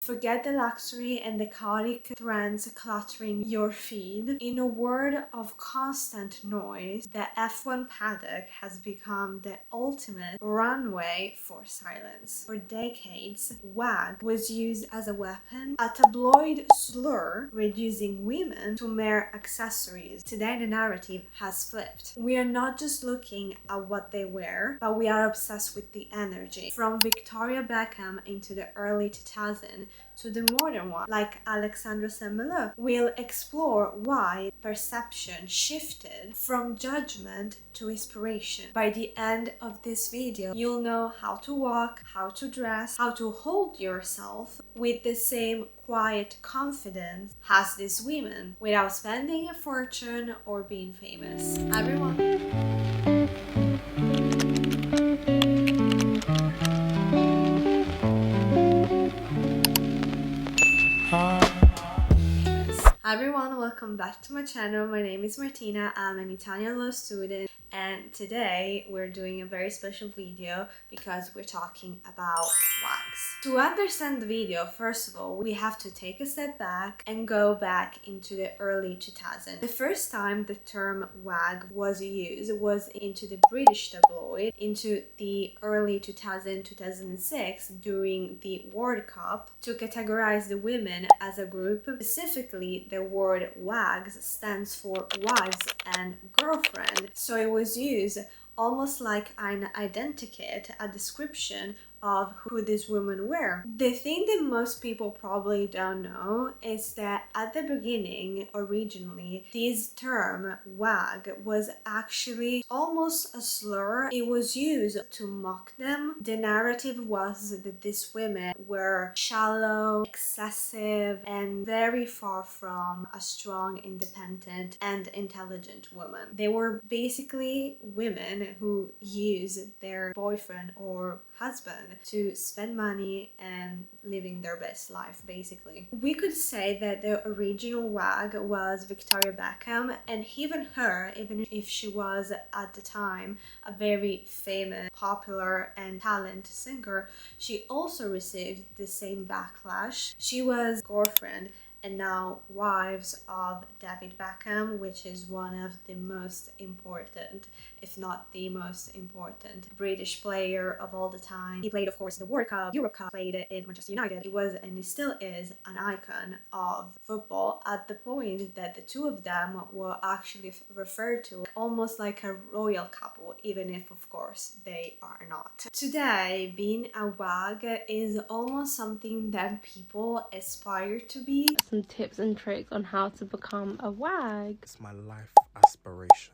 Forget the luxury and the chaotic trends cluttering your feed. In a world of constant noise, the F1 paddock has become the ultimate runway for silence. For decades, WAG was used as a weapon, a tabloid slur, reducing women to mere accessories. Today, the narrative has flipped. We are not just looking at what they wear, but we are obsessed with the energy. From Victoria Beckham into the early 2000s to the modern one, like Alexandra Saint Mleux, we'll explore why perception shifted from judgment to inspiration. By the end of this video, you'll know how to walk, how to dress, how to hold yourself with the same quiet confidence as these women without spending a fortune or being famous. Everyone. Hi everyone, welcome back to my channel. My name is Martina. I'm an Italian law student, and today we're doing a very special video because we're talking about WAGs. To understand the video, first of all, we have to take a step back and go back into the early 2000s. The first time the term WAG was used was into the British tabloid into the early 2006 during the World Cup to categorize the women as a group. Specifically, the word WAGs stands for wives and girlfriend, so it was used almost like an identikit, a description of who these women were. The thing that most people probably don't know is that at the beginning, originally, this term WAG was actually almost a slur. It was used to mock them. The narrative was that these women were shallow, excessive, and very far from a strong, independent, and intelligent woman. They were basically women who used their boyfriend or husband to spend money and living their best life, basically. We could say that the original WAG was Victoria Beckham, and even her, even if she was at the time a very famous, popular, and talented singer, she also received the same backlash. She was girlfriend and now wives of David Beckham, which is one of the most important, if not the most important, British player of all the time. He played, of course, the World Cup, Europe Cup, played in Manchester United. He was, and he still is, an icon of football, at the point that the two of them were actually referred to almost like a royal couple, even if, of course, they are not. Today, being a WAG is almost something that people aspire to be. Some tips and tricks on how to become a WAG. It's my life aspiration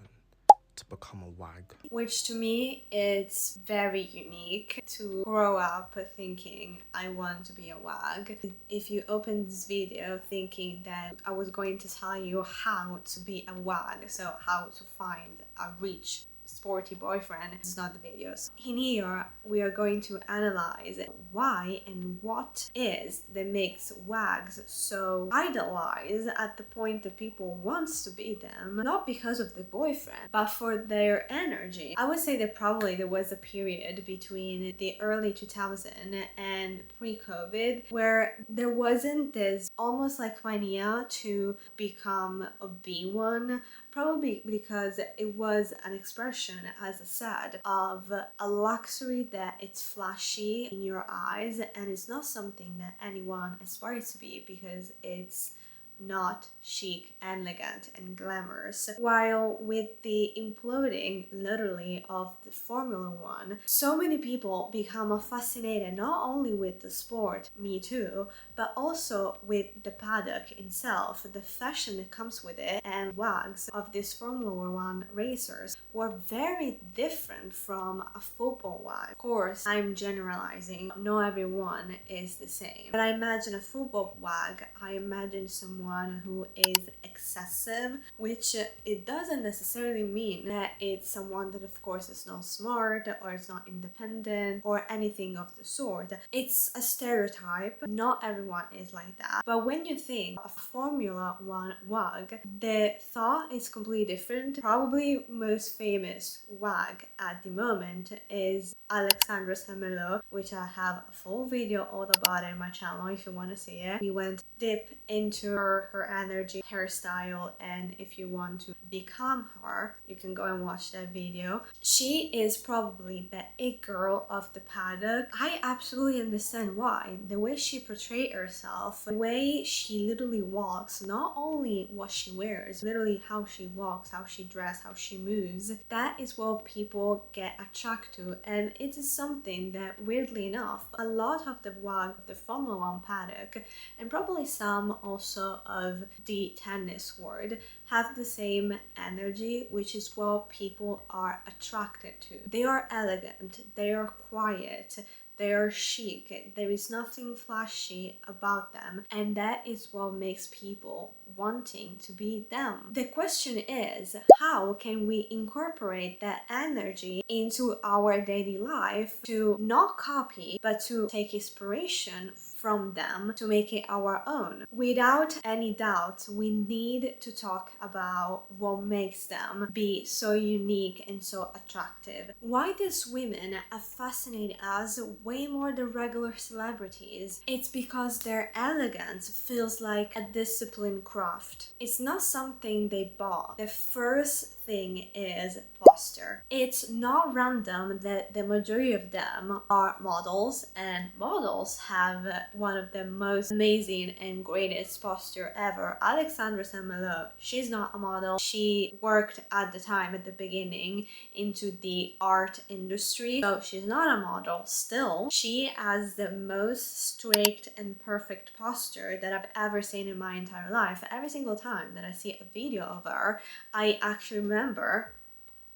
to become a WAG. Which to me, it's very unique to grow up thinking I want to be a WAG. If you open this video thinking that I was going to tell you how to be a WAG, so how to find a rich sporty boyfriend, this is not the videos. In here, we are going to analyze why and what is that makes WAGs so idolized at the point that people wants to be them, not because of the boyfriend, but for their energy. I would say that probably there was a period between the early 2000s and pre-COVID where there wasn't this almost like mania to become a B1, probably because it was an expression, as I said, of a luxury that it's flashy in your eyes and it's not something that anyone aspires to be because it's not chic, elegant, and glamorous. While with the imploding, literally, of the Formula One, so many people become fascinated not only with the sport, me too, but also with the paddock itself, the fashion that comes with it, and WAGs of these Formula One racers were very different from a football WAG. Of course, I'm generalizing, not everyone is the same, but I imagine a football WAG, I imagine someone someone who is excessive, which it doesn't necessarily mean that it's someone that of course is not smart or is not independent or anything of the sort. It's a stereotype. Not everyone is like that. But when you think of Formula 1 WAG, the thought is completely different. Probably most famous WAG at the moment is Alexandra Saint Mleux, which I have a full video all about it in my channel if you want to see it. We went deep into her energy, hairstyle, and if you want to become her, you can go and watch that video. She is probably the it girl of the paddock. I absolutely understand why. The way she portrays herself, the way she literally walks, not only what she wears, literally how she walks, how she dresses, how she moves, that is what people get attracted to. And it is something that, weirdly enough, a lot of the WAG, the Formula 1 paddock, and probably some also of the tennis world, have the same energy, which is what people are attracted to. They are elegant, they are quiet, they are chic, there is nothing flashy about them, and that is what makes people wanting to be them. The question is, how can we incorporate that energy into our daily life to not copy, but to take inspiration from them to make it our own? Without any doubt, we need to talk about what makes them be so unique and so attractive. Why these women have fascinated us way more than regular celebrities? It's because their elegance feels like a disciplined craft. It's not something they bought. The first thing is posture. It's not random that the majority of them are models, and models have one of the most amazing and greatest posture ever. Alexandra Saint Mleux, she's not a model. She worked at the time, at the beginning, into the art industry, so she's not a model. Still, she has the most straight and perfect posture that I've ever seen in my entire life. Every single time that I see a video of her, I actually remember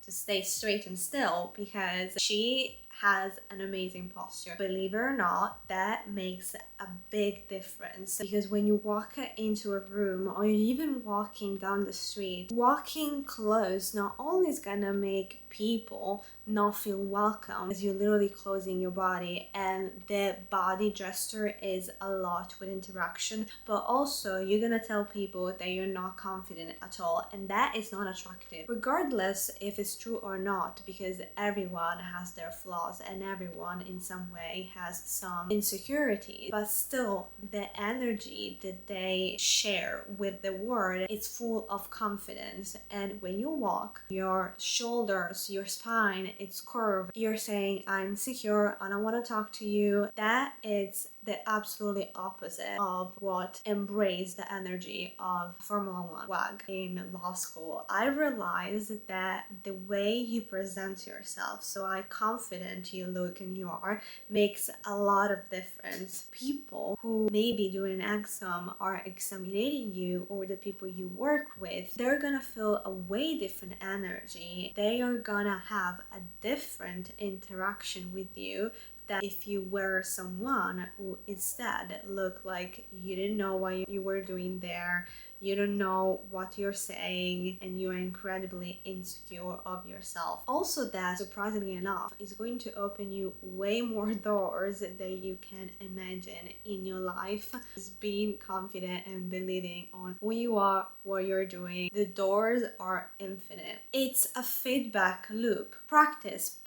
to stay straight and still because she has an amazing posture. Believe it or not, that makes a big difference, because when you walk into a room or you're even walking down the street, walking close not only is gonna make people not feel welcome as you're literally closing your body, and the body gesture is a lot with interaction, but also you're gonna tell people that you're not confident at all, and that is not attractive, regardless if it's true or not, because everyone has their flaws and everyone in some way has some insecurities. But still, the energy that they share with the world, it's full of confidence. And when you walk, your shoulders, your spine, it's curved. You're saying, I'm secure, I don't want to talk to you. That is the absolutely opposite of what embraced the energy of Formula 1 WAG. In law school, I realized that the way you present yourself, so how confident you look and you are, makes a lot of difference. People who may be doing an exam are examining you, or the people you work with, they're gonna feel a way different energy. They are gonna have a different interaction with you that if you were someone who instead looked like you didn't know what you were doing there, you don't know what you're saying, and you're incredibly insecure of yourself. Also, that, surprisingly enough, is going to open you way more doors than you can imagine in your life. Just being confident and believing on who you are, what you're doing, the doors are infinite. It's a feedback loop. Practice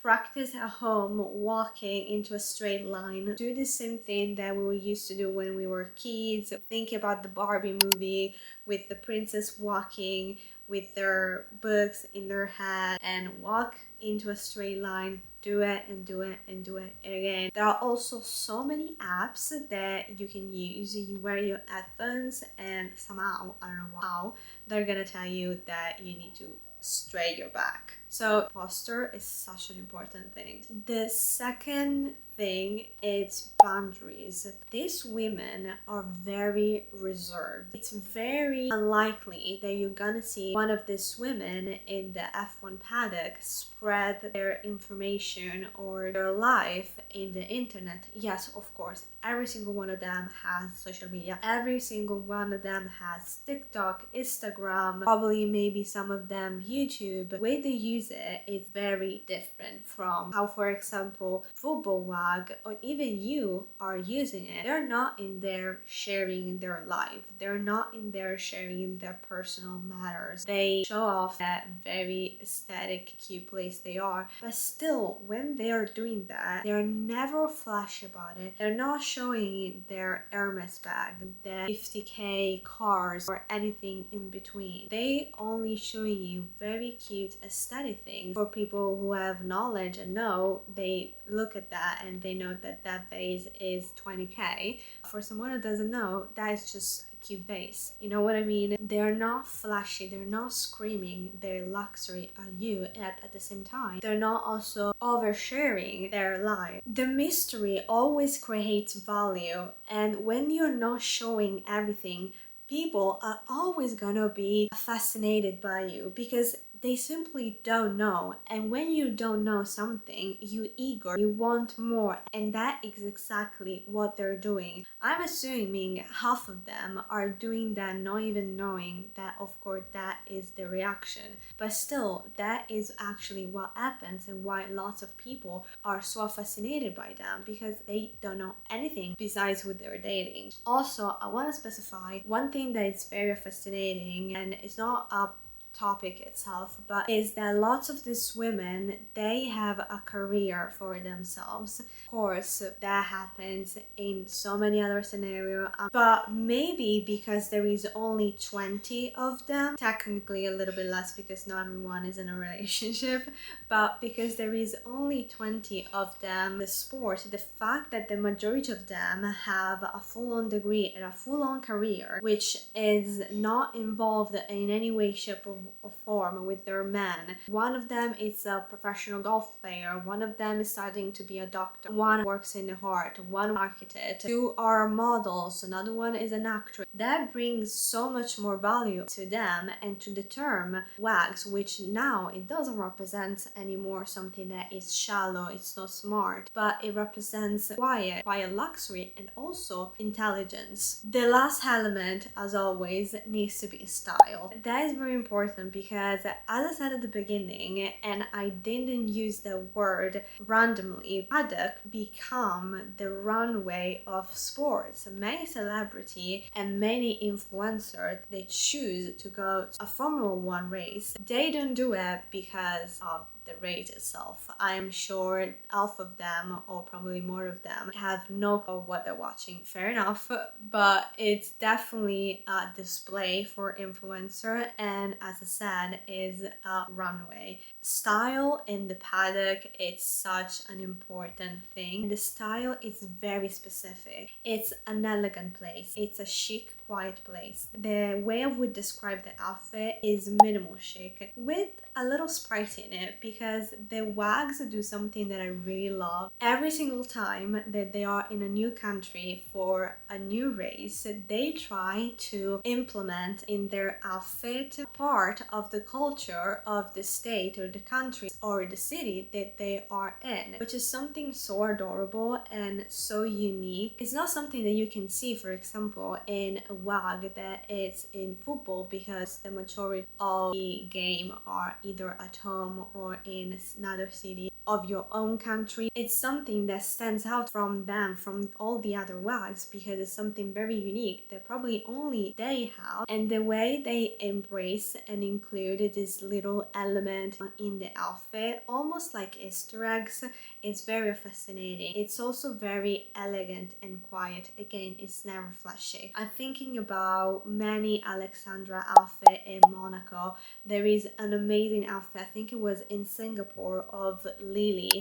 at home, walking into a straight line. Do the same thing that we used to do when we were kids. Think about the Barbie movie with the princess walking with their books in their hand, and walk into a straight line. Do it and do it and do it again. There are also so many apps that you can use. You wear your headphones and somehow, I don't know how, they're gonna tell you that you need to straight your back. So posture is such an important thing. The second thing is boundaries. These women are very reserved. It's very unlikely that you're gonna see one of these women in the F1 paddock spread their information or their life in the internet. Yes, of course, every single one of them has social media. Every single one of them has TikTok, Instagram, probably maybe some of them YouTube. The way they use it is very different from how, for example, football WAG or even you are using it. They're not in there sharing their life. They're not in there sharing their personal matters. They show off that very aesthetic, cute place they are. But still, when they are doing that, they're never flashy about it. They're not showing their Hermes bag, their 50k cars, or anything in between. They only showing you very cute aesthetic things. For people who have knowledge and know, they look at that and they know that that vase is 20k. For someone who doesn't know, that is just a cute vase. You know what I mean? They're not flashy, they're not screaming their luxury at you, at the same time they're not also oversharing their life. The mystery always creates value, and when you're not showing everything, people are always gonna be fascinated by you because they simply don't know. And when you don't know something, you eager, you want more, and that is exactly what they're doing. I'm assuming half of them are doing that not even knowing that, of course, that is the reaction. But still, that is actually what happens and why lots of people are so fascinated by them, because they don't know anything besides who they're dating. Also, I want to specify one thing that is very fascinating, and it's not a topic itself, but is that lots of these women, they have a career for themselves. Of course, that happens in so many other scenarios, but maybe because there is only 20 of them, technically a little bit less because not everyone is in a relationship, but because there is only 20 of them, the sport, the fact that the majority of them have a full-on degree and a full-on career, which is not involved in any way, shape, or form with their men. One of them is a professional golf player, one of them is studying to be a doctor, one works in the art, one architect, two are models, another one is an actress. That brings so much more value to them and to the term WAGs, which now it doesn't represent anymore something that is shallow, it's not smart, but it represents quiet luxury and also intelligence. The last element, as always, needs to be style. That is very important because, as I said at the beginning, and I didn't use the word randomly, paddock become the runway of sports. Many celebrities and many influencers, they choose to go to a Formula 1 race. They don't do it because of the race itself. I am sure half of them, or probably more of them, have no clue what they're watching. Fair enough, but it's definitely a display for influencer, and as I said, is a runway. Style in the paddock, it's such an important thing. The style is very specific. It's an elegant place. It's a chic, quiet place. The way I would describe the outfit is minimal chic with a little spice in it, because the WAGs do something that I really love. Every single time that they are in a new country for a new race, they try to implement in their outfit part of the culture of the state or the country or the city that they are in, which is something so adorable and so unique. It's not something that you can see, for example, in a WAG that is in football, because the majority of the game are either at home or in another city of your own country. It's something that stands out from them, from all the other WAGs, because it's something very unique that probably only they have. And the way they embrace and include this little element in the outfit, almost like Easter eggs, is very fascinating. It's also very elegant and quiet. Again, it's never flashy. I'm thinking about many Alexandra outfit in Monaco. There is an amazing outfit, I think it was in Singapore, of Lily.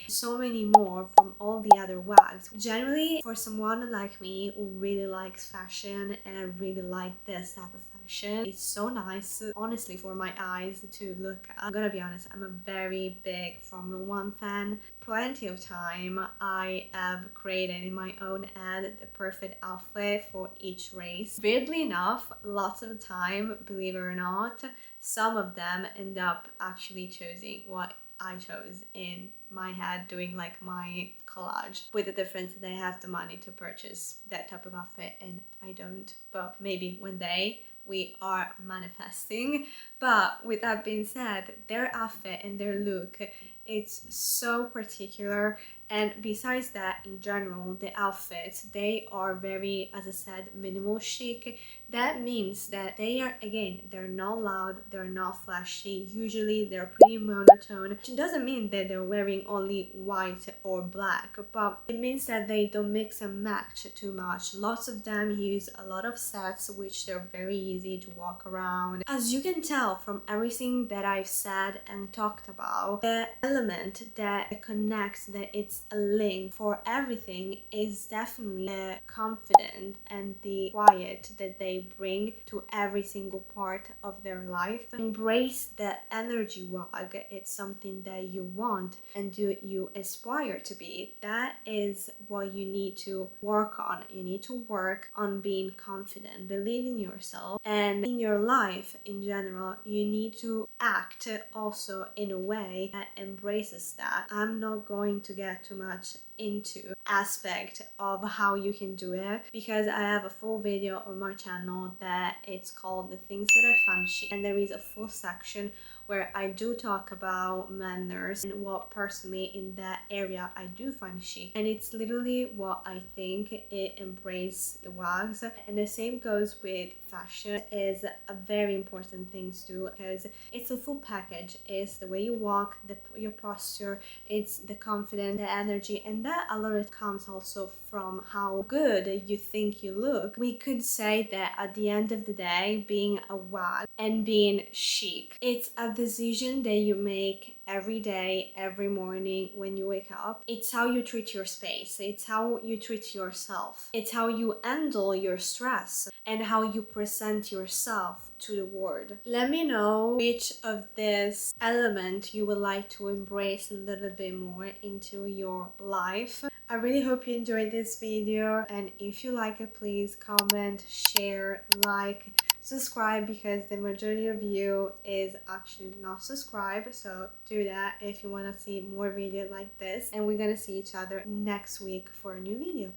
so many more from all the other WAGs. Generally, for someone like me who really likes fashion and I really like this type of fashion, it's so nice, honestly, for my eyes to look at. I'm gonna be honest, I'm a very big Formula 1 fan. Plenty of time I have created in my own head the perfect outfit for each race. Weirdly enough, lots of the time, believe it or not, some of them end up actually choosing what I chose in my head, doing like my collage, with the difference that I have the money to purchase that type of outfit and I don't. But maybe one day we are manifesting. But with that being said, their outfit and their look, it's so particular. And besides that, in general, the outfits, they are very, as I said, minimal chic. That means that they are, again, they're not loud, they're not flashy. Usually they're pretty monotone. It doesn't mean that they're wearing only white or black, but it means that they don't mix and match too much. Lots of them use a lot of sets, which they're very easy to walk around. As you can tell from everything that I've said and talked about, the element that connects, that it's a link for everything, is definitely the confidence and the quiet that they bring to every single part of their life. Embrace the energy WAG. It's something that you want and you aspire to be. That is what you need to work on. You need to work on being confident, believe in yourself, and in your life in general, you need to act also in a way that embraces that. I'm not going to get too much into aspect of how you can do it because I have a full video on my channel that it's called the things that I find chic, and there is a full section where I do talk about manners and what personally in that area I do find chic, and it's literally what I think it embraces the WAGs. And the same goes with fashion. Is a very important thing to do because it's a full package. It's the way you walk, your posture, it's the confidence, the energy, and that a lot of it comes also from how good you think you look. We could say that at the end of the day, being a WAG and being chic, it's a decision that you make every day, every morning when you wake up. It's how you treat your space, it's how you treat yourself, it's how you handle your stress and how you present yourself to the world. Let me know which of this element you would like to embrace a little bit more into your life. I really hope you enjoyed this video, and if you like it, please comment, share, like, subscribe, because the majority of you is actually not subscribed, so do that if you want to see more videos like this, and we're gonna see each other next week for a new video.